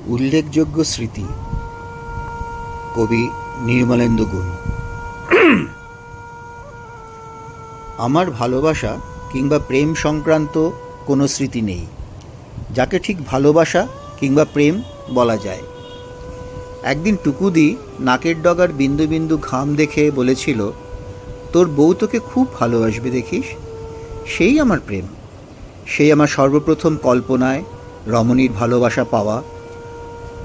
উল্লেখযোগ্য স্মৃতি। কবি নির্মলেন্দু গুণ। আমার ভালোবাসা কিংবা প্রেম সংক্রান্ত কোনো স্মৃতি নেই, যাকে ঠিক ভালোবাসা কিংবা প্রেম বলা যায়। একদিন টুকুদি নাকের ডগার বিন্দু বিন্দু ঘাম দেখে বলেছিল, তোর বউ তোকে খুব ভালোবাসবে দেখিস। সেই আমার প্রেম, সেই আমার সর্বপ্রথম কল্পনায় রমণীর ভালোবাসা পাওয়া,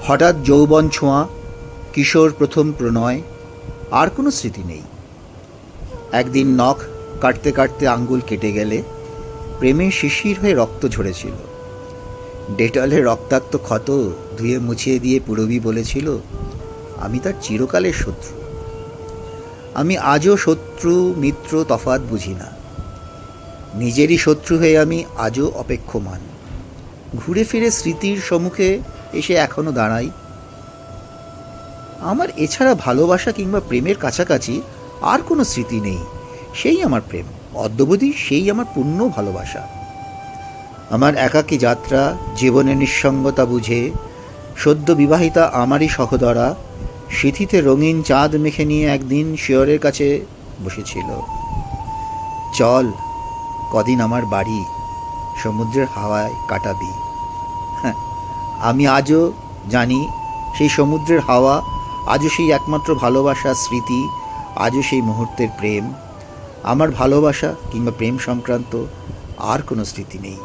হঠাৎ যৌবন ছোঁয়া, কিশোর প্রথম প্রণয়। আর কোনো স্মৃতি নেই। একদিন নখ কাটতে কাটতে আঙ্গুল কেটে গেলে প্রেমে শিশির হয়ে রক্ত ঝরেছিল। ডেটলের রক্তাক্ত ক্ষত ধুয়ে মুছিয়ে দিয়ে পুরবী বলেছিল, আমি তার চিরকালের শত্রু। আমি আজও শত্রু মিত্র তফাৎ বুঝি না। নিজেরই শত্রু হয়ে আমি আজও অপেক্ষমান। ঘুরে ফিরে স্মৃতির সম্মুখে এসে এখনো দাঁড়াই। আমার এছাড়া ভালোবাসা কিংবা প্রেমের কাছাকাছি আর কোনো স্মৃতি নেই। সেই আমার প্রেম, অদ্যাবধি সেই আমার পূর্ণ ভালোবাসা। আমার একাকী যাত্রা, জীবনের নিঃসঙ্গতা বুঝে সদ্য বিবাহিতা আমারই সহোদরা সিঁথিতে রঙিন চাঁদ মেখে নিয়ে একদিন শিয়রের কাছে বসেছিল। চল কদিন আমার বাড়ি, সমুদ্রের হাওয়ায় কাটাবি। হ্যাঁ, আমি আজও জানি সেই সমুদ্রের হাওয়া আজও সেই একমাত্র ভালোবাসার স্মৃতি, আজও সেই মুহূর্তের প্রেম। আমার ভালোবাসা কিংবা প্রেম সংক্রান্ত আর কোনো স্মৃতি নেই।